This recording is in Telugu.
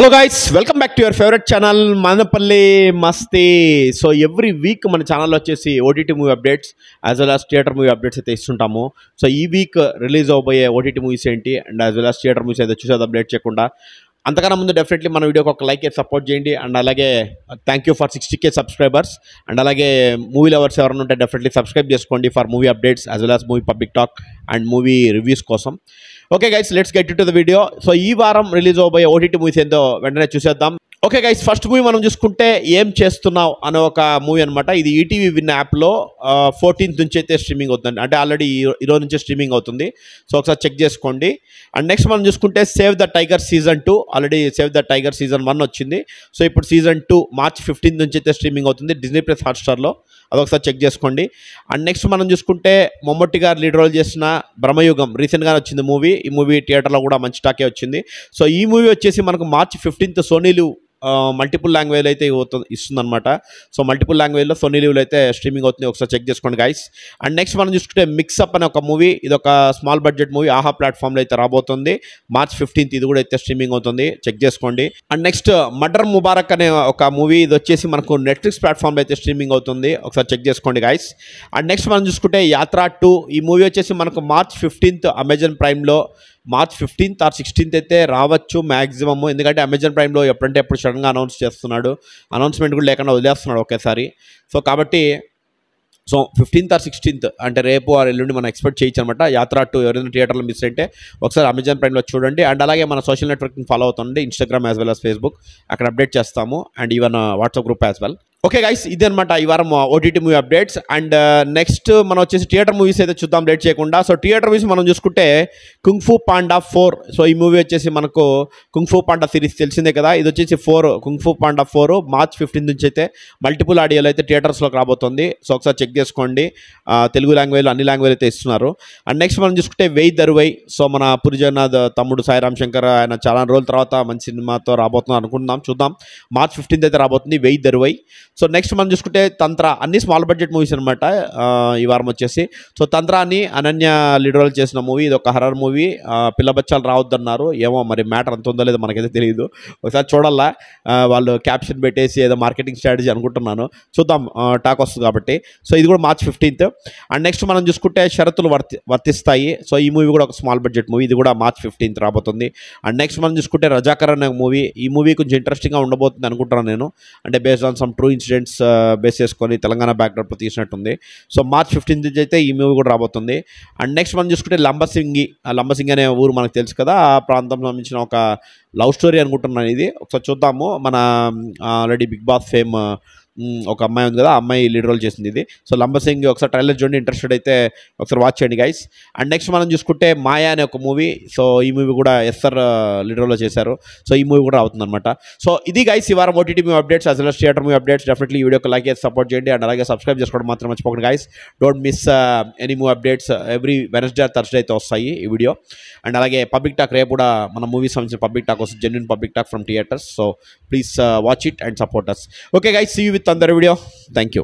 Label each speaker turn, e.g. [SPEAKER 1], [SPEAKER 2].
[SPEAKER 1] Hello guys, welcome back to your favourite channel Manapalli Masti. So every week మన ఛానల్లో వచ్చేసి OTT movie updates as well as theatre movie updates అయితే ఇస్తుంటాము. సో ఈ వీక్ రిలీజ్ అవబోయే ఓటీటీ మూవీస్ ఏంటి and as well as theatre movies అయితే చూసేది అప్డేట్ చేయకుండా అంతకన్నా ముందు డెఫినెట్లీ మన వీడియోకి ఒక లైక్ సపోర్ట్ చేయండి. అండ్ అలాగే thank you for 60K subscribers. And అలాగే మూవీ లవర్స్ ఎవరైనా ఉంటే డెఫినెట్లీ సబ్స్క్రైబ్ చేసుకోండి for movie updates as well as movie public talk and movie reviews కోసం. Okay guys, let's get to the video. So ఈ వారం రిలీజ్ అవబోయే ఓటీటీ మూవీస్ ఏందో వెంటనే చూసేద్దాం. ఓకే గైస్, ఫస్ట్ మూవీ మనం చూసుకుంటే ఏం చేస్తున్నావు అనే ఒక మూవీ అనమాట. ఇది ఈటీవీ విన్ యాప్లో 14th నుంచి అయితే స్ట్రీమింగ్ అవుతుంది, అంటే ఆల్రెడీ ఈరోజు నుంచే స్ట్రీమింగ్ అవుతుంది. సో ఒకసారి చెక్ చేసుకోండి. అండ్ నెక్స్ట్ మనం చూసుకుంటే save the tiger season 2, already save the tiger season 1 వచ్చింది. సో ఇప్పుడు సీజన్ 2 March 15th నుంచి అయితే స్ట్రీమింగ్ అవుతుంది డిజ్నీ ప్లస్ హాట్స్టార్లో. అదొకసారి చెక్ చేసుకోండి. అండ్ నెక్స్ట్ మనం చూసుకుంటే మమ్మూటి గారు లీడ్ రోల్ చేసిన బ్రహ్మయుగం రీసెంట్గా వచ్చింది మూవీ. ఈ మూవీ థియేటర్లో కూడా మంచి టాకే వచ్చింది. సో ఈ మూవీ వచ్చేసి మనకు March 15th సోనీలు మల్టిపుల్ లాంగ్వేజ్లో అయితే ఇస్తుందన్నమాట. సో మల్టిపుల్ లాంగ్వేజ్లో సోనీ లీవ్లో అయితే స్ట్రీమింగ్ అవుతుంది. ఒకసారి చెక్ చేసుకోండి గైస్. అండ్ నెక్స్ట్ మనం చూసుకుంటే మిక్సప్ అనే ఒక మూవీ, ఇది ఒక స్మాల్ బడ్జెట్ మూవీ ఆహా ప్లాట్ఫామ్లో అయితే రాబోతుంది March 15th. ఇది కూడా అయితే స్ట్రీమింగ్ అవుతుంది, చెక్ చేసుకోండి. అండ్ నెక్స్ట్ మర్డర్ ముబారక్ అనే ఒక మూవీ, ఇది వచ్చేసి మనకు నెట్ఫ్లిక్స్ ప్లాట్ఫామ్లో అయితే స్ట్రీమింగ్ అవుతుంది. ఒకసారి చెక్ చేసుకోండి గైస్. అండ్ నెక్స్ట్ మనం చూసుకుంటే యాత్ర 2, ఈ మూవీ వచ్చేసి మనకు March 15th అమెజాన్ ప్రైమ్లో March 15th or 16th అయితే రావచ్చు మ్యాక్సిమమ్. ఎందుకంటే అమెజాన్ ప్రైమ్లో ఎప్పుడంటే ఎప్పుడు సడన్గా అనౌన్స్ చేస్తున్నాడు, అనౌన్స్మెంట్ కూడా లేకుండా వదిలేస్తున్నాడు ఒకేసారి. సో కాబట్టి 15th or 16th అంటే రేపు ఆర్ ఎల్లుండి మనం ఎక్స్పెక్ట్ చేయొచ్చు అనమాట. యాత్ర 2 ఎవరైనా థియేటర్లో మిస్ అయితే ఒకసారి అమెజాన్ ప్రైమ్లో చూడండి. అండ్ అలాగే మన సోషల్ నెట్వర్కింగ్ ఫాలో అవుతుంది, Instagram as well as Facebook, అక్కడ అప్డేట్ చేస్తాము. And even WhatsApp group as well. Okay guys, ఇది అనమాట ఈ వారం OTT movie updates. And next మనం వచ్చేసి థియేటర్ మూవీస్ అయితే చూద్దాం లేట్ చేయకుండా. సో థియేటర్ మూవీస్ మనం చూసుకుంటే కుంగ్-ఫూ పాండా 4. సో ఈ మూవీ వచ్చేసి మనకు కుంగ్-ఫూ పాండా సిరీస్ తెలిసిందే కదా. ఇది వచ్చేసి కుంగ్-ఫూ పాండా 4 March 15th నుంచి అయితే మల్టిపుల్ ఆడియోలో అయితే థియేటర్స్లోకి రాబోతుంది. సో ఒకసారి చెక్ చేసుకోండి. తెలుగు లాంగ్వేజ్లో అన్ని లాంగ్వేజ్ అయితే ఇస్తున్నారు. అండ్ నెక్స్ట్ మనం చూసుకుంటే వెయ్యి దరువై. సో మన పూరి జగన్నాథ్ తమ్ముడు సాయి రామ్ శంకర్ ఆయన చాలా రోజుల తర్వాత మంచి సినిమాతో రాబోతున్నాం అనుకుంటున్నాం, చూద్దాం. March 15th అయితే రాబోతుంది వెయ్యి దరువై. సో నెక్స్ట్ మనం చూసుకుంటే తంత్ర, అన్ని స్మాల్ బడ్జెట్ మూవీస్ అనమాట ఈ వారం వచ్చేసి. సో తంత్రాన్ని అనన్య లీడ్ రోల్ చేసిన మూవీ, ఇది ఒక హర్రర్ మూవీ. పిల్ల బచ్చాలు రావద్దన్నారు, ఏమో మరి మ్యాటర్ అంత ఉందో లేదో మనకైతే తెలియదు. ఒకసారి చూడాలా, వాళ్ళు క్యాప్షన్ పెట్టేసి ఏదో మార్కెటింగ్ స్ట్రాటజీ అనుకుంటున్నాను, చూద్దాం. టాక్ వస్తుంది కాబట్టి. సో ఇది కూడా March 15th. అండ్ నెక్స్ట్ మనం చూసుకుంటే షరతులు వర్తిస్తాయి. సో ఈ మూవీ కూడా ఒక స్మాల్ బడ్జెట్ మూవీ, ఇది కూడా March 15th రాబోతుంది. అండ్ నెక్స్ట్ మనం చూసుకుంటే రజాకర్ అనే మూవీ, ఈ మూవీ కొంచెం ఇంట్రెస్టింగ్గా ఉండబోతుంది అనుకుంటున్నాను నేను. అంటే based on some true incidents base చేసుకొని తెలంగాణ బ్యాక్డ్రాప్లో తీసినట్టుంది. సో March 15th నుంచి అయితే ఈ మూవీ కూడా రాబోతుంది. అండ్ నెక్స్ట్ మనం చూసుకుంటే లంబసింగి అనే ఊరు మనకు తెలుసు కదా, ఆ ప్రాంతం సంబంధించిన ఒక లవ్ స్టోరీ అనుకుంటున్నాను ఇది. ఒకసారి చూద్దాము. మన ఆల్రెడీ బిగ్ బాస్ ఫేమ్ ఒక అమ్మాయి ఉంది కదా, ఆ అమ్మాయి లీడ్ రోల్ చేసింది ఇది. సో లంబసింగి ఒకసారి ట్రైలర్ చూడండి, ఇంట్రెస్టెడ్ అయితే ఒకసారి వాచ్ చేయండి గైస్. అండ్ నెక్స్ట్ మనం చూసుకుంటే మాయా అనే ఒక మూవీ. సో ఈ మూవీ కూడా ఎస్ఆర్ లీడ్ రోల్లో చేశారు. సో ఈ మూవీ కూడా అవుతుంది అనమాట. సో ఇది గైస్ ఈ వారం OTT movie updates as well as theatre movie updates. Definitely ఈ వీడియోకి లైక్ చేసి సపోర్ట్ చేయండి. అండ్ అలాగే సబ్స్క్రైబ్ చేసుకోవడం మాత్రం మర్చిపోకండి guys. Don't miss any movie updates. Every Wednesday or Thursday అయితే వస్తాయి ఈ వీడియో. అండ్ అలాగే పబ్లిక్ టాక్ రేపు కూడా మన మూవీస్ సంబంధించిన పబ్లిక్ టాక్ వస్తుంది, genuine public talk from theatres. So please watch it and support us. Okay guys, see you with another video. Thank you.